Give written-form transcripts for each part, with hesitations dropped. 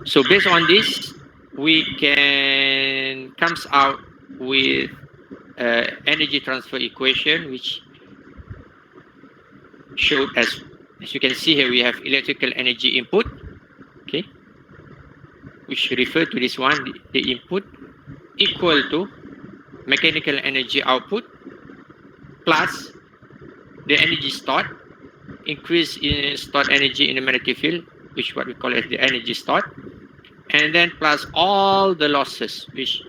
So based on this, we can comes out with energy transfer equation, which showed as you can see here, we have electrical energy input, okay, which refer to this one, the input equal to mechanical energy output plus the energy stored, increase in stored energy in the magnetic field, which what we call as the energy stored, and then plus all the losses, which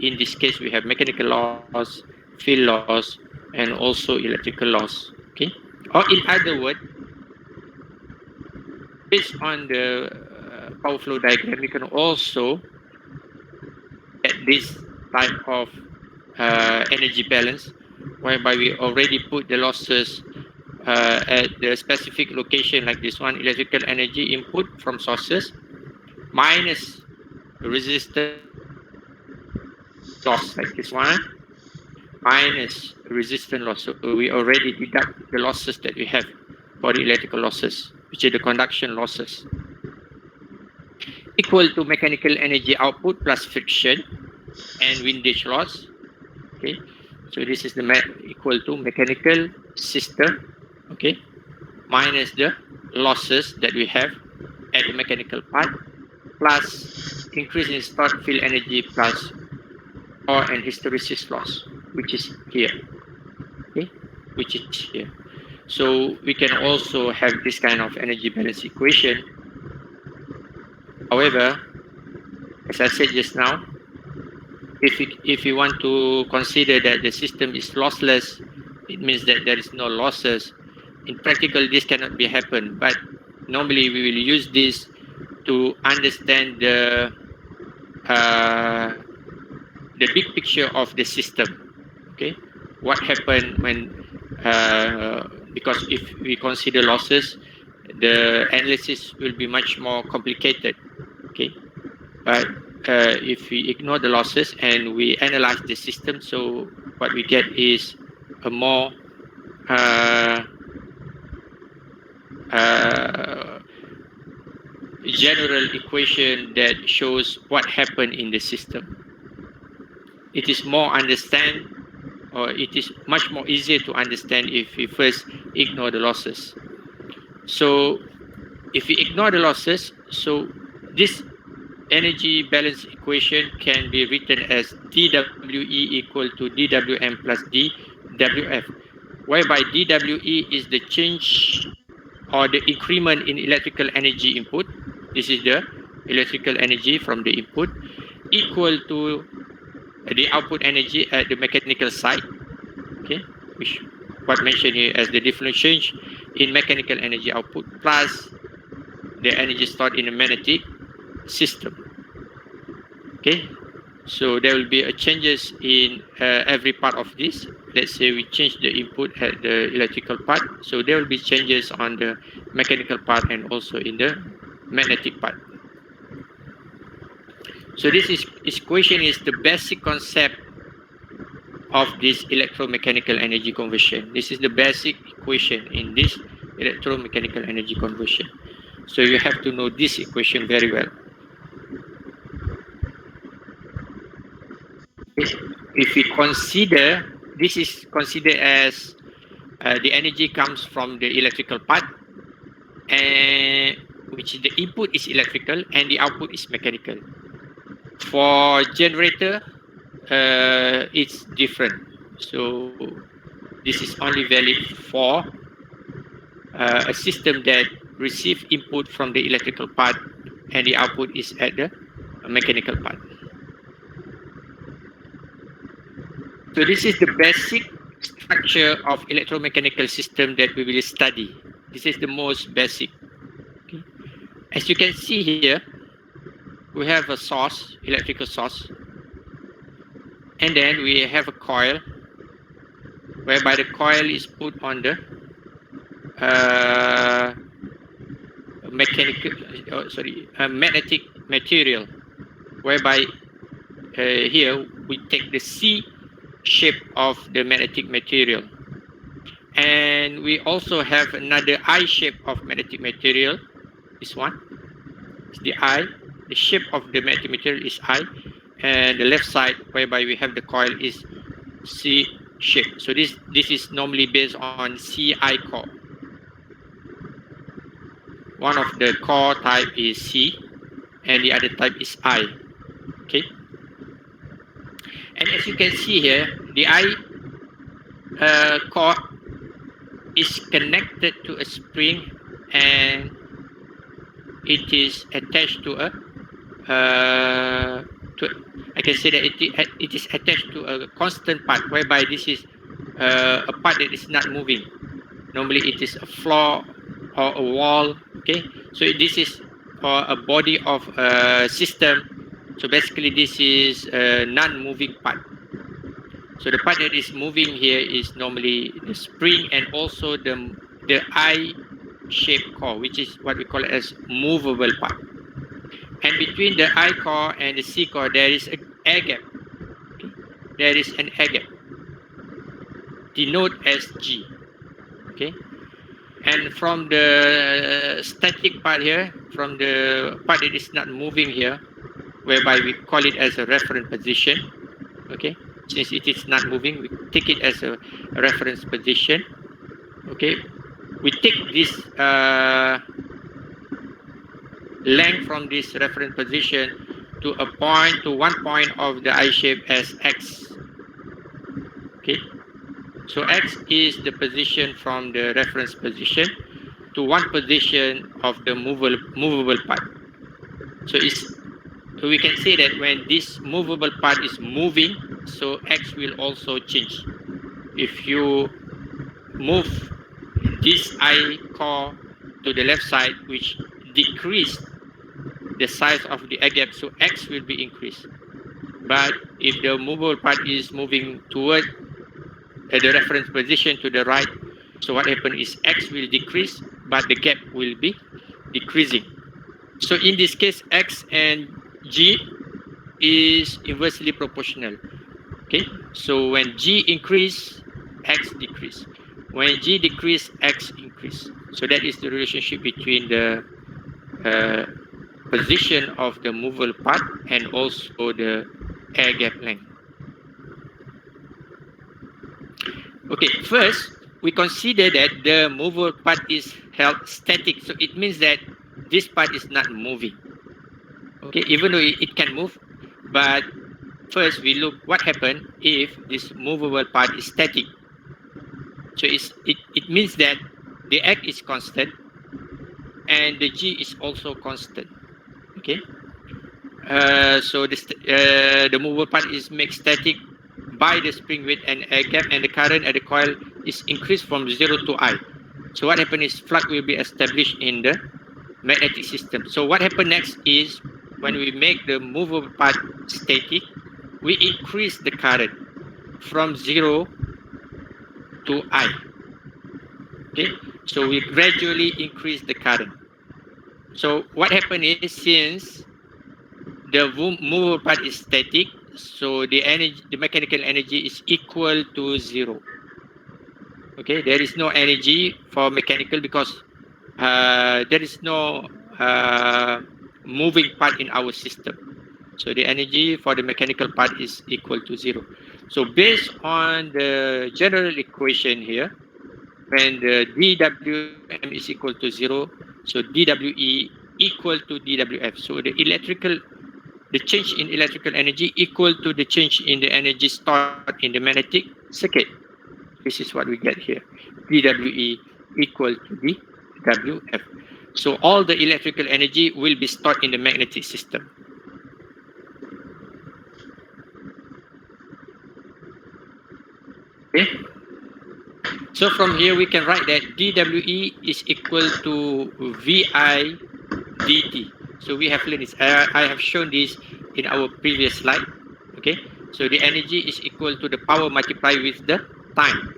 in this case we have mechanical loss, field loss, and also electrical loss. Okay, or in other words, based on the power flow diagram, we can also get this type of energy balance, whereby we already put the losses at the specific location, like this one, electrical energy input from sources minus resistance loss, like this one, minus resistance loss. So we already deduct the losses that we have for the electrical losses, which are the conduction losses, equal to mechanical energy output plus friction and windage loss. Okay, so this is the equal to mechanical system, okay, minus the losses that we have at the mechanical part plus increase in stored field energy plus or and hysteresis loss, which is here, okay, which is here. So we can also have this kind of energy balance equation. However, as I said just now, if you want to consider that the system is lossless, it means that there is no losses. In practical, this cannot be happen, but normally we will use this to understand the big picture of the system. Okay, what happened when because if we consider losses, the analysis will be much more complicated. Okay, but if we ignore the losses and we analyze the system, so what we get is a more general equation that shows what happened in the system. It is more understand, or it is much more easier to understand if we first ignore the losses. So if we ignore the losses, so this energy balance equation can be written as dWe equal to dWm plus dWf, whereby dWe is the change or the increment in electrical energy input. This is the electrical energy from the input, equal to the output energy at the mechanical side, okay, which what mentioned here as the difference change in mechanical energy output plus the energy stored in the magnetic system. Okay, so there will be a changes in every part of this. Let's say we change the input at the electrical part, so there will be changes on the mechanical part and also in the magnetic part. So this equation is the basic concept of this electromechanical energy conversion. This is the basic equation in this electromechanical energy conversion. So you have to know this equation very well. If we consider, this is considered as the energy comes from the electrical part, and which the input is electrical and the output is mechanical. For generator, it's different. So this is only valid for a system that receive input from the electrical part and the output is at the mechanical part. So this is the basic structure of electromechanical system that we will study. This is the most basic. Okay. As you can see here, we have a source, electrical source, and then we have a coil, whereby the coil is put on the magnetic material, whereby here we take the C shape of the magnetic material, and we also have another I shape of magnetic material. This one is the I, the shape of the magnetic material is I, and the left side whereby we have the coil is C shape. So this is normally based on Ci core. One of the core type is C and the other type is I. Okay. And as you can see here, the I core is connected to a spring and it is attached to a I can say that it is attached to a constant part whereby this is a part that is not moving. Normally it is a floor or a wall. Okay, so this is a body of a system. So basically this is a non-moving part. So the part that is moving here is normally the spring and also the I-shaped core, which is what we call it as movable part. And between the I core and the C core, there is an air gap. Okay? There is an air gap, denoted as G. Okay, and from the static part here, from the part that is not moving here, whereby we call it as a reference position. Okay, since it is not moving, we take it as a reference position. Okay, we take this length from this reference position to one point of the I shape as X. Okay, so X is the position from the reference position to one position of the movable part. So we can say that when this movable part is moving, so X will also change. If you move this I core to the left side, which decrease the size of the air gap, so X will be increased. But if the movable part is moving toward the reference position to the right, so what happens is X will decrease, but the gap will be decreasing. So in this case, X and G is inversely proportional. Okay, so when G increase, X decrease. When G decrease, X increase. So that is the relationship between the position of the movable part and also the air gap length. Okay, first we consider that the movable part is held static. So it means that this part is not moving. Okay, even though it can move, but first we look what happens if this movable part is static. So it means that the X is constant and the G is also constant. Okay, so the movable part is made static by the spring width and air gap, and the current at the coil is increased from 0 to I. So what happens is flux will be established in the magnetic system. So what happens next is when we make the movable part static, we increase the current from 0 to I. Okay, so we gradually increase the current. So what happens is since the movable part is static, so the mechanical energy is equal to 0. Okay, there is no energy for mechanical because there is no moving part in our system. So the energy for the mechanical part is equal to 0. So based on the general equation here, when the dWm is equal to 0, so dWe equal to dWf. So the change in electrical energy equal to the change in the energy stored in the magnetic circuit. This is what we get here. dWe equal to dWf. So all the electrical energy will be stored in the magnetic system. Okay. So from here we can write that dWe is equal to Vi dt. So we have learned this. I have shown this in our previous slide. Okay. So the energy is equal to the power multiplied with the time.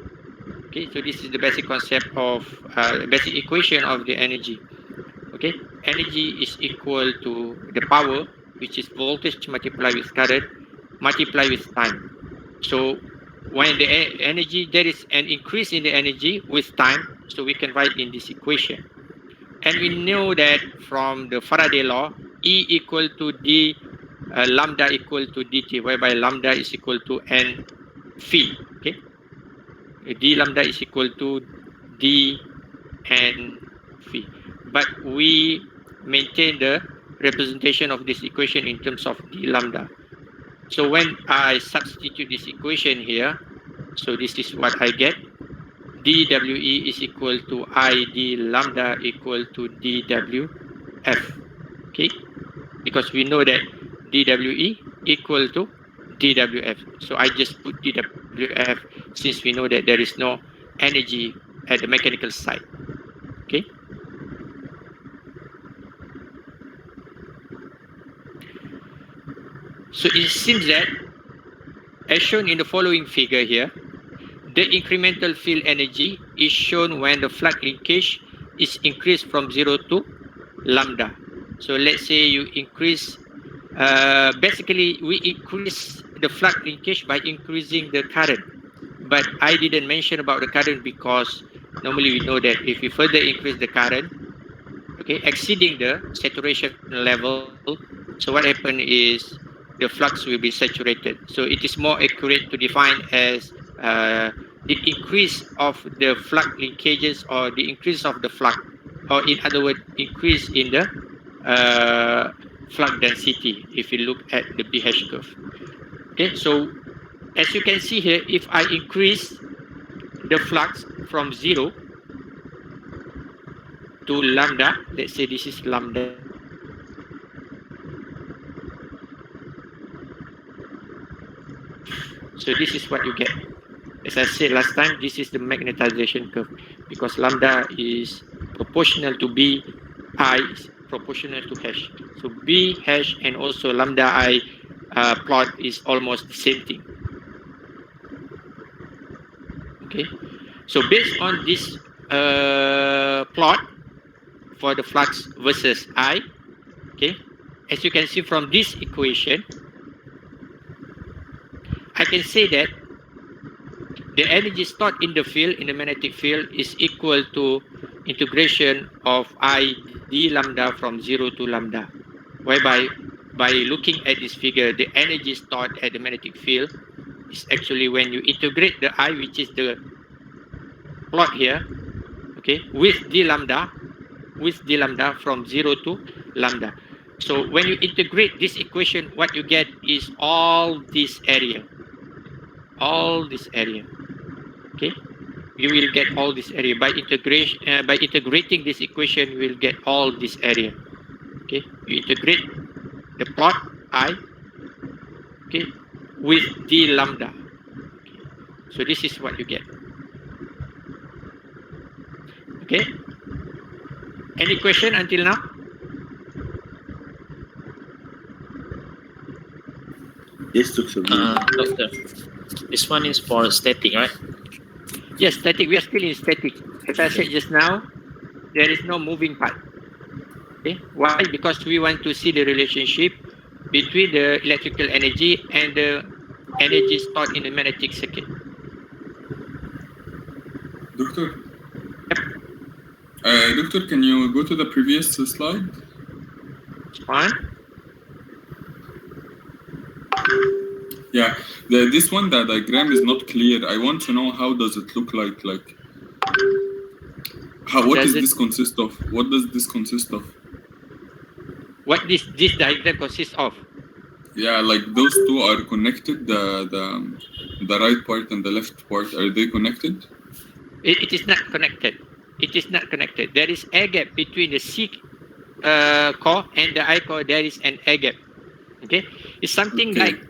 Okay. So this is the basic concept of basic equation of the energy. Okay. Energy is equal to the power, which is voltage multiplied with current multiplied with time. So when the energy, there is an increase in the energy with time, so we can write in this equation. And we know that from the Faraday law, E equal to D lambda equal to dt, whereby lambda is equal to n phi. Okay, d lambda is equal to d n phi. But we maintain the representation of this equation in terms of d lambda. So when I substitute this equation here, so this is what I get. dWe is equal to id lambda equal to dWf. Okay, because we know that dWe equal to dWf. So I just put dWf since we know that there is no energy at the mechanical side. Okay. So it seems that, as shown in the following figure here, the incremental field energy is shown when the flux linkage is increased from 0 to lambda. So let's say you increase, basically we increase the flux linkage by increasing the current. But I didn't mention about the current because normally we know that if you further increase the current, okay, exceeding the saturation level, so what happens is the flux will be saturated. So it is more accurate to define as the increase of the flux linkages or the increase of the flux, or in other words, increase in the flux density if you look at the BH curve. Okay, so as you can see here, if I increase the flux from 0 to lambda, let's say this is lambda, so this is what you get. As I said last time, this is the magnetization curve because lambda is proportional to B, I is proportional to H. So B, H, and also lambda I plot is almost the same thing. Okay, so based on this plot for the flux versus I, okay, as you can see from this equation, I can say that the energy stored in the field, in the magnetic field, is equal to integration of I d lambda from 0 to lambda, whereby by looking at this figure, the energy stored at the magnetic field is actually when you integrate the I, which is the plot here, okay, with d lambda from 0 to lambda. So when you integrate this equation, what you get is all this area. Okay, you will get all this area by integration. By integrating this equation, you will get all this area. Okay, you integrate the plot I, okay, with d lambda. Okay. So this is what you get. Okay. Any question until now? Yes, Doctor. Doctor, this one is for static, right? Yes, static. We are still in static. As I said just now, there is no moving part. Okay. Why? Because we want to see the relationship between the electrical energy and the energy stored in the magnetic circuit. Doctor? Yep. Doctor, can you go to the previous slide? Fine. Yeah, this one, the diagram is not clear. I want to know how does it look like? What does this consist of? What does this consist of? What this diagram consists of? Yeah, like those two are connected. The right part and the left part, are they connected? It is not connected. It is not connected. There is air gap between the C core and the I core. There is an air gap. Okay, it's something Okay. like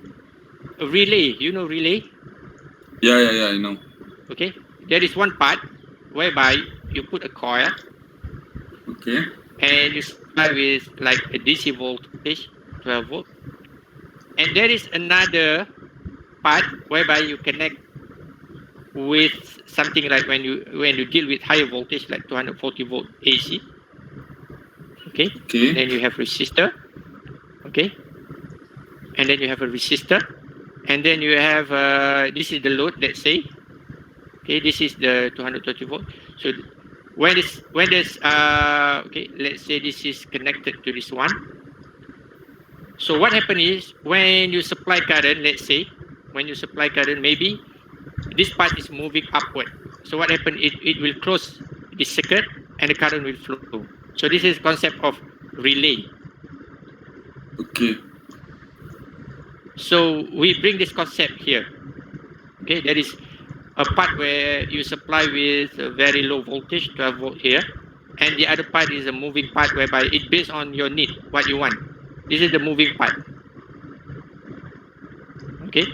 a relay. You know relay? Yeah, I know. Okay, there is one part whereby you put a coil Okay. and you supply with like a DC voltage, 12 volt, and there is another part whereby you connect with something like when you deal with higher voltage like 240 volt AC. Okay. Okay. Then you have resistor. Okay. And then you have a resistor, and then you have this is the load. Let's say. Okay, this is the 230 volt. So when there's okay, let's say this is connected to this one. So what happens is when you supply current, let's say, when you supply current, maybe this part is moving upward. So what happens? It will close the circuit and the current will flow. So this is concept of relay. Okay. So we bring this concept here. Okay, there is a part where you supply with a very low voltage, 12 volt here, and the other part is a moving part whereby it based on your need, what you want. This is the moving part. Okay,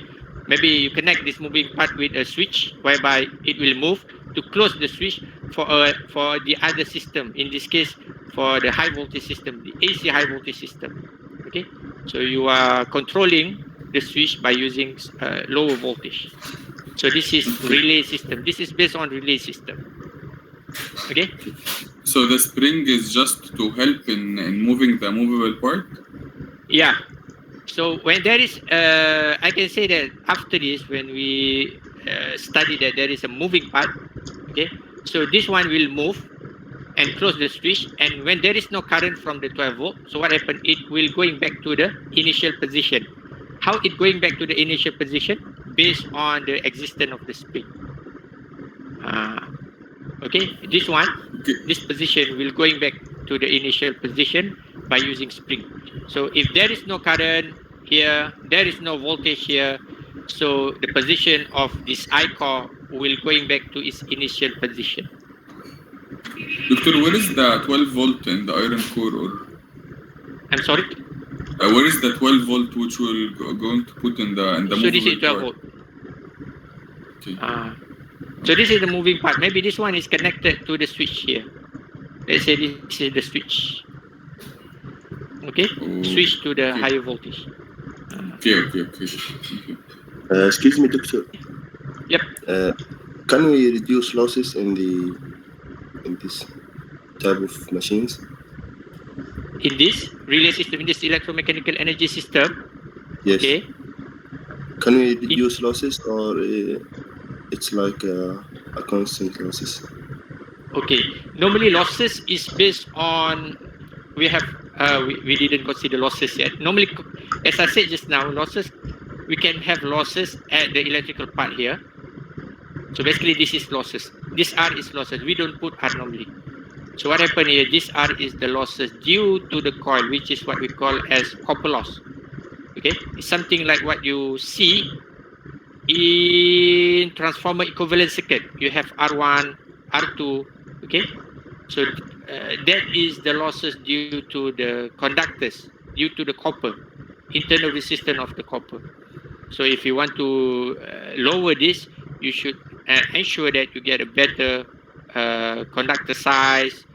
maybe you connect this moving part with a switch whereby it will move to close the switch for the other system. In this case, for the high voltage system, the AC high voltage system. Okay, so you are controlling the switch by using lower voltage. So this is relay system. This is based on relay system. Okay. So the spring is just to help in moving the movable part? Yeah. So when there is, I can say that after this, when we study that there is a moving part, okay, so this one will move and close the switch, and when there is no current from the 12 volt, so what happens? It will going back to the initial position. How it going back to the initial position? Based on the existence of the spring. Okay, this one, this position will going back to the initial position by using spring. So if there is no current here, there is no voltage here, so the position of this I core will going back to its initial position. Doctor, where is the 12 volt in the iron core? Or I'm sorry? where is the 12 volt which we're going to put in the So this is 12 part? volt. Okay. So this is the moving part. Maybe this one is connected to the switch here. Let's say this is the switch. Okay, switch to the higher voltage. Okay. Excuse me, doctor. Yep. Can we reduce losses in this type of machines? In this relay system, in this electromechanical energy system, Yes. okay, Can we reduce losses, or it's like a constant losses? okay. Normally losses is based on, we have, we didn't consider losses yet. Normally, as I said just now, losses, we can have losses at the electrical part here. So basically this is losses. This R is losses. We don't put R normally. So what happened here, this R is the losses due to the coil, which is what we call as copper loss. Okay, it's something like what you see in transformer equivalent circuit. You have R1, R2, okay? So that is the losses due to the conductors, due to the copper, internal resistance of the copper. So if you want to lower this, you should ensure that you get a better conductor size,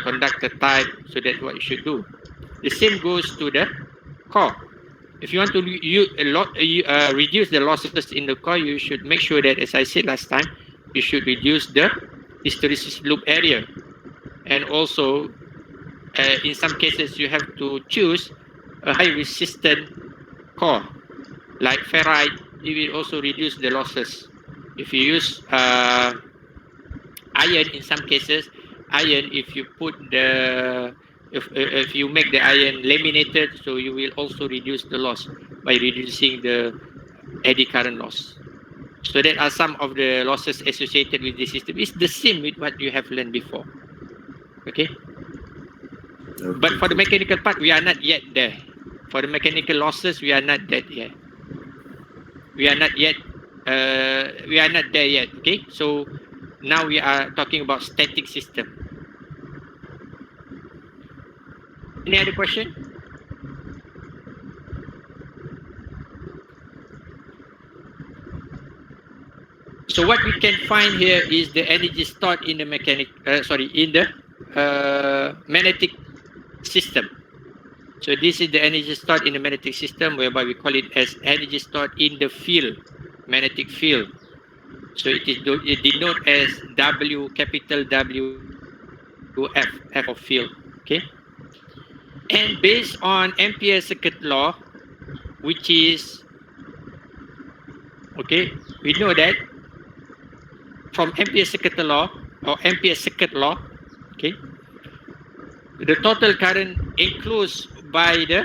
conductor type. So that's what you should do. The same goes to the core. If you want to reduce the losses in the core, you should make sure that, as I said last time, you should reduce the hysteresis loop area. And also, in some cases, you have to choose a high resistant core, like ferrite. It will also reduce the losses. If you use iron, in some cases, iron, if you put the if you make the iron laminated, so you will also reduce the loss by reducing the eddy current loss. So that are some of the losses associated with the system. It's the same with what you have learned before. Okay. But for the mechanical part, we are not yet there. For the mechanical losses, we are not that yet. We are not yet. We are not there yet. Okay. So now we are talking about static system. Any other question? So what we can find here is the energy stored in the magnetic system. So this is the energy stored in the magnetic system, whereby we call it as energy stored in the field, magnetic field. So it denoted as W, capital W, F of field. Okay. And based on Ampere circuit law, which is, okay, we know that from Ampere circuit law or Ampere circuit law, okay, the total current enclosed by the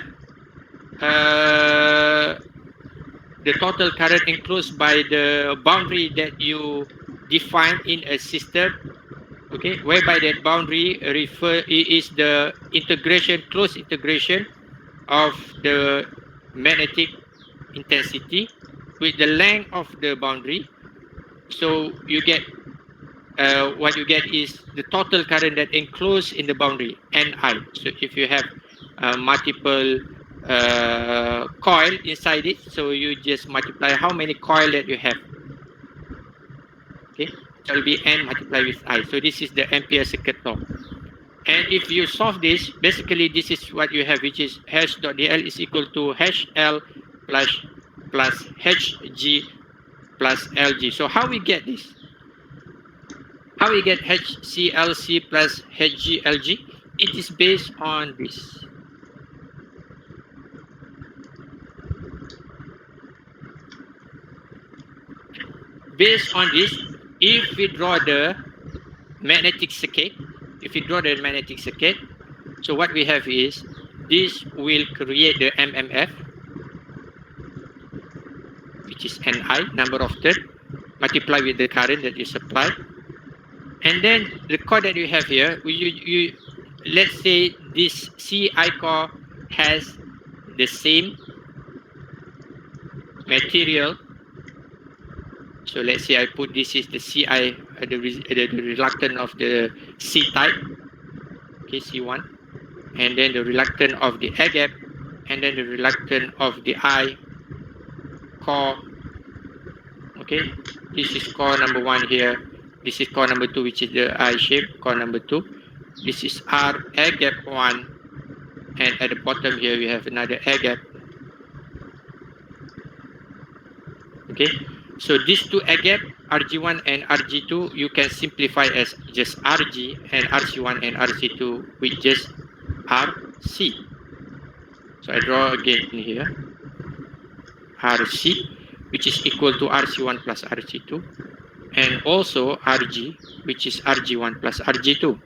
the total current enclosed by the boundary that you define in a system, okay, whereby that boundary is the integration, close integration of the magnetic intensity with the length of the boundary. So you get what you get is the total current that enclosed in the boundary, Ni. So if you have multiple coil inside it, so you just multiply how many coil that you have. Okay, so it will be N multiplied with I. So this is the ampere circuit law. And if you solve this, basically this is what you have, which is H.dl is equal to HL plus Hg plus Lg. So how we get this? How we get HClc plus HgLg? It is based on this. Based on this, if we draw the magnetic circuit, so what we have is this will create the MMF, which is Ni, number of turns, multiplied with the current that you supply. And then the core that you have here, let's say this Ci core has the same material. So let's say I put this is the Ci, the reluctant of the C type, okay, C1, and then the reluctant of the air gap, and then the reluctant of the I core. Okay, this is core number 1 here. This is core number 2, which is the I shape, core number 2. This is R air gap 1, and at the bottom here we have another air gap. Okay, so these two air gap, RG1 and RG2, you can simplify as just RG, and RC1 and RC2 with just RC. So I draw again here, RC, which is equal to RC1 plus RC2, and also RG, which is RG1 plus RG2.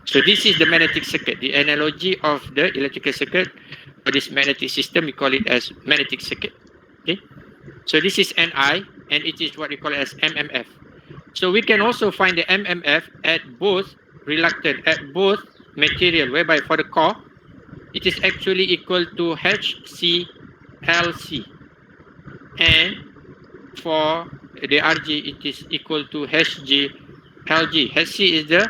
So this is the magnetic circuit. The analogy of the electrical circuit for this magnetic system, we call it as magnetic circuit. Okay, so this is Ni, and it is what we call as MMF. So we can also find the MMF at both reluctant, at both material, whereby for the core, it is actually equal to HClc, and for the RG, it is equal to HgLg. Hc is the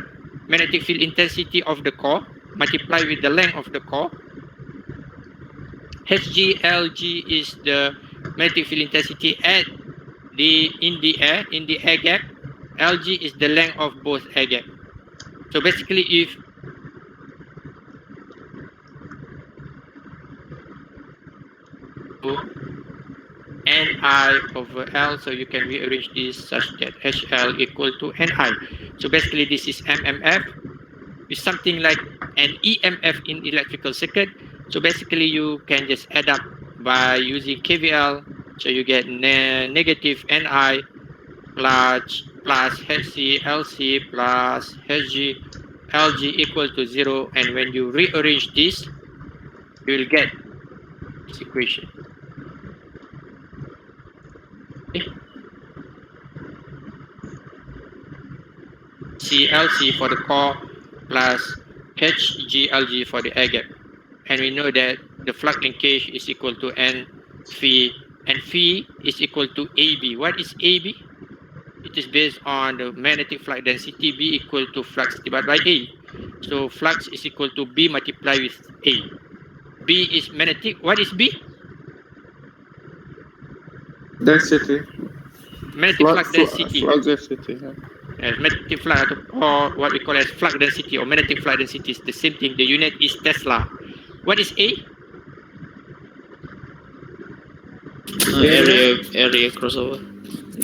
magnetic field intensity of the core multiplied with the length of the core. HgLg is the magnetic field intensity in the air gap. Lg is the length of both air gap. So basically, if Ni over L, so you can rearrange this such that HL equal to Ni. So basically this is MMF with something like an EMF in electrical circuit. So basically you can just add up by using KVL. So you get negative Ni plus HClc plus HgLg equal to 0. And when you rearrange this, you will get this equation. CLC for the core plus HgLg for the air gap, and we know that the flux linkage is equal to N phi, and phi is equal to AB. What is AB? It is based on the magnetic flux density, B equal to flux divided by A. So flux is equal to B multiplied with A. B is magnetic. What is B? Density. Magnetic flux density. Flux density. Yeah. Magnetic flux, or what we call as flux density or magnetic flux density, is the same thing. The unit is Tesla. What is A? Area crossover.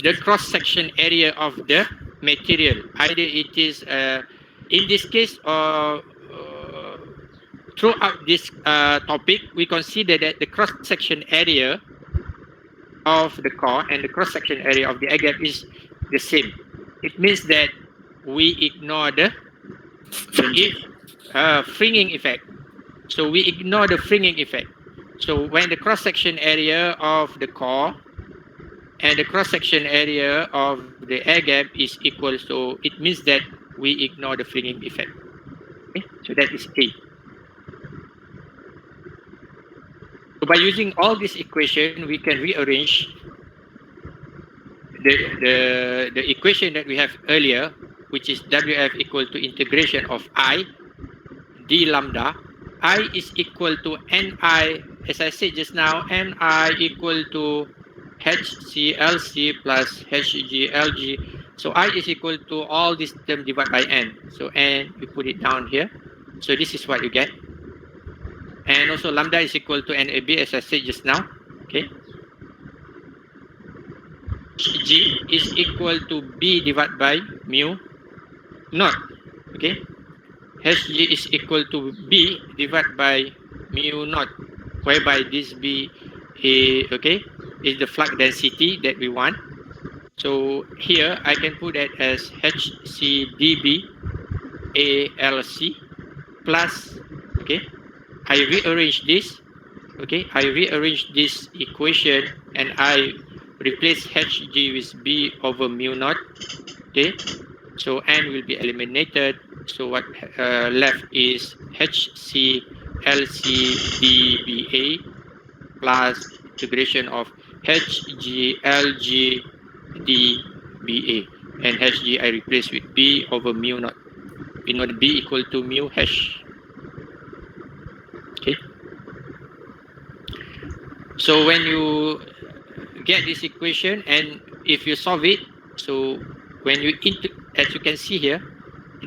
The cross-section area of the material. Either it is, in this case, throughout this topic, we consider that the cross-section area of the core and the cross-section area of the air gap is the same. It means that we ignore the, if fringing effect. So we ignore the fringing effect. So when the cross-section area of the core and the cross-section area of the air gap is equal, so it means that we ignore the fringing effect. Okay? So that is A. So by using all this equation, we can rearrange the equation that we have earlier, which is WF equal to integration of I d lambda. I is equal to Ni, as I said just now, Ni equal to HCLC plus HGLG. So I is equal to all this term divided by N. So N, we put it down here. So this is what you get. And also lambda is equal to NAB, as I said just now. Okay. G is equal to B divided by mu naught. Okay. Hg is equal to B divided by mu naught, whereby this B is, is the flux density that we want. So here I can put that as HCdB ALC plus, I rearrange this, I rearrange this equation and I replace Hg with B over mu naught, so N will be eliminated. So what left is HCLCdBA plus integration of HGLGdBA, and Hg I replace with B over mu naught. We know B equal to mu hash. Okay. So when you get this equation and if you solve it, so when you as you can see here,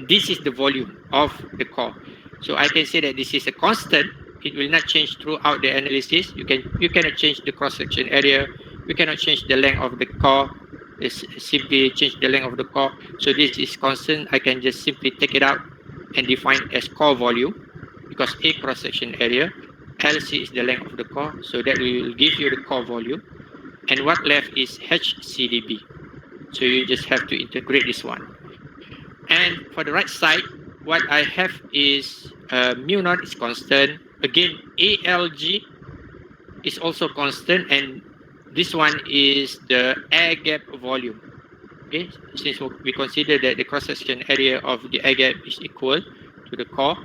this is the volume of the core. So I can say that this is a constant. It will not change throughout the analysis. You cannot change the cross-section area. You cannot change the length of the core. It's simply change the length of the core. So this is constant. I can just simply take it out and define as core volume, because A cross-section area, LC is the length of the core. So that will give you the core volume. And what left is HCdB. So you just have to integrate this one. And for the right side, what I have is mu naught is constant. Again, ALG is also constant, and this one is the air gap volume. Okay, since we consider that the cross-section area of the air gap is equal to the core,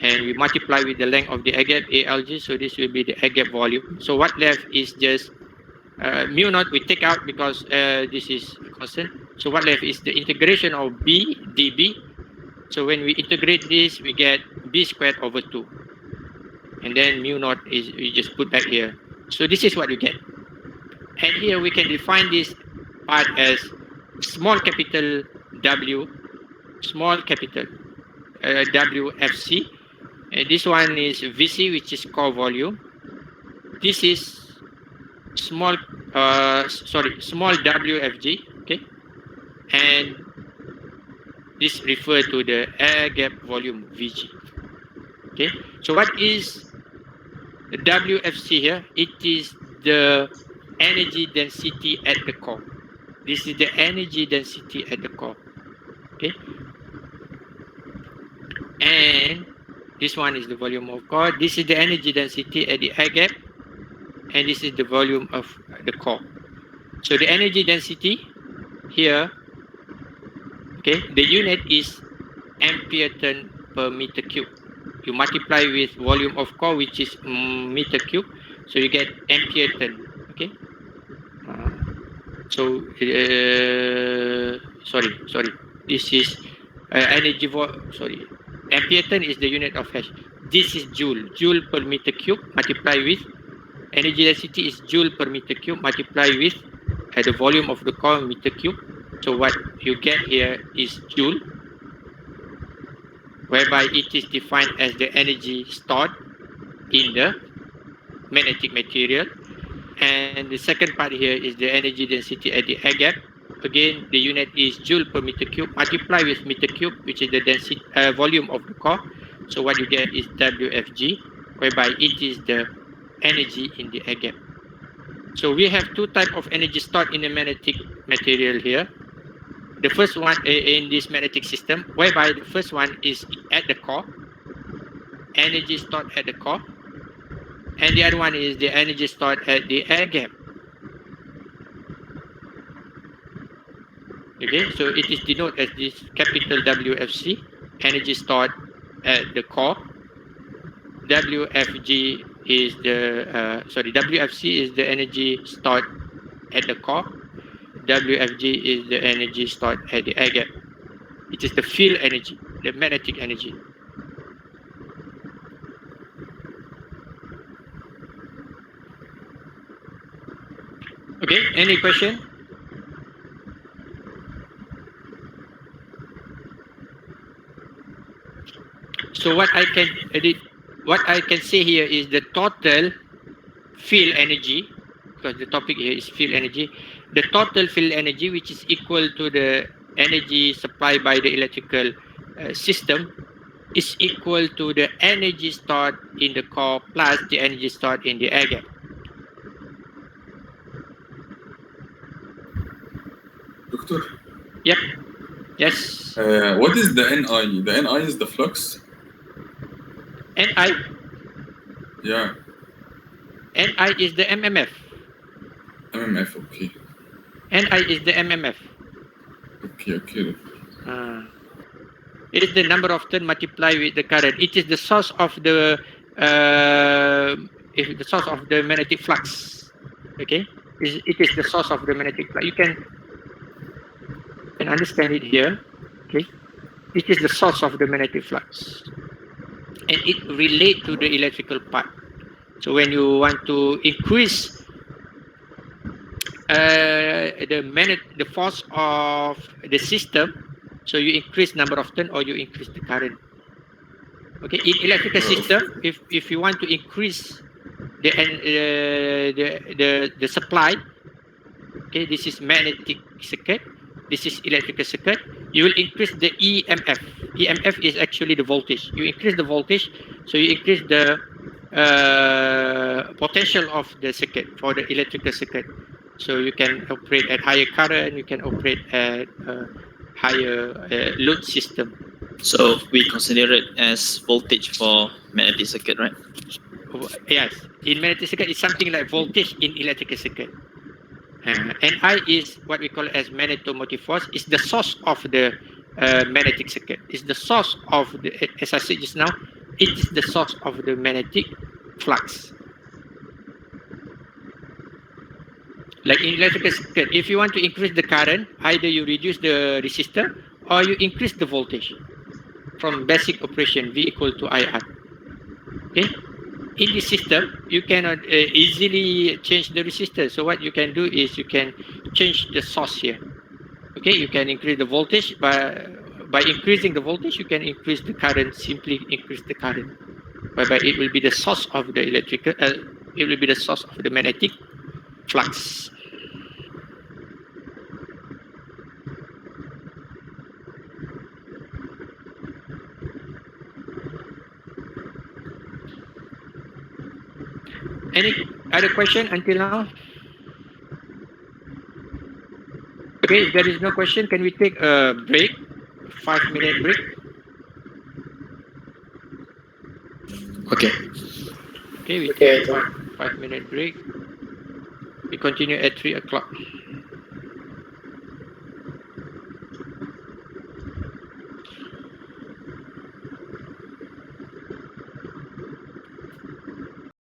and we multiply with the length of the air gap, ALG, so this will be the air gap volume. So what left is just mu naught we take out because this is constant. So what left is the integration of B dB. So when we integrate this, we get B squared over 2. And then mu naught is, we just put back here. So this is what you get. And here we can define this part as small capital W, small capital WFC. And this one is VC, which is core volume. This is small WFG, and this refers to the air gap volume VG. So what is the WFC here? It is the energy density at the core. This is the energy density at the core. And this one is the volume of core. This is the energy density at the air gap, and this is the volume of the core. So the energy density here, the unit is ampere turn per meter cube. You multiply with volume of core, which is meter cube, so you get ampere turn. This is energy ampere turn is the unit of hash. This is joule per meter cube, multiply with energy density is joule per meter cube, multiply with the volume of the core meter cube. So what you get here is joule, whereby it is defined as the energy stored in the magnetic material. And the second part here is the energy density at the air gap. Again, the unit is joule per meter cube, multiply with meter cube, which is the density volume of the core. So what you get is WFG, whereby it is the energy in the air gap. So we have two types of energy stored in the magnetic material here. The first one in this magnetic system, whereby the first one is at the core, energy stored at the core, and the other one is the energy stored at the air gap. Okay, so it is denoted as this capital WFC, energy stored at the core. WFG is the WFC is the energy stored at the core. WFG is the energy stored at the air gap. It is the field energy, the magnetic energy. Okay, any question? So what I can say here is the total field energy, because the topic here is field energy. The total field energy, which is equal to the energy supplied by the electrical system, is equal to the energy stored in the core plus the energy stored in the air gap. Doctor? Yep. Yes. What is the NI? The NI is the flux? NI? Yeah. NI is the MMF. MMF, okay. NI is the MMF. Okay. It is the number of turns multiplied with the current. It is the source of the magnetic flux. Okay, it is the source of the magnetic flux. You can understand it here. Okay, it is the source of the magnetic flux, and it relates to the electrical part. So when you want to increase the force of the system, so you increase number of turns or you increase the current. Okay, in electrical system, if you want to increase the supply, okay, this is magnetic circuit, this is electrical circuit, you will increase the EMF. EMF is actually the voltage. You increase the voltage, so you increase the potential of the circuit for the electrical circuit. So you can operate at higher current, you can operate at higher load system. So we consider it as voltage for magnetic circuit, right? Yes, in magnetic circuit, it's something like voltage in electrical circuit. Ni is what we call as magnetomotive force. It's the source of the magnetic circuit. It's the source of the, as I said just now, it is the source of the magnetic flux. Like in electrical circuit, if you want to increase the current, either you reduce the resistor or you increase the voltage from basic operation, V equal to IR. Okay. In this system, you cannot easily change the resistor. So what you can do is you can change the source here. Okay, you can increase the voltage by increasing the voltage. You can increase the current. Simply increase the current, whereby it will be the source of the electrical. It will be the source of the magnetic flux. Any other question until now? Okay, if there is no question, can we take a break? 5-minute break. Okay. Okay, we take a 5-minute break. We continue at 3 o'clock.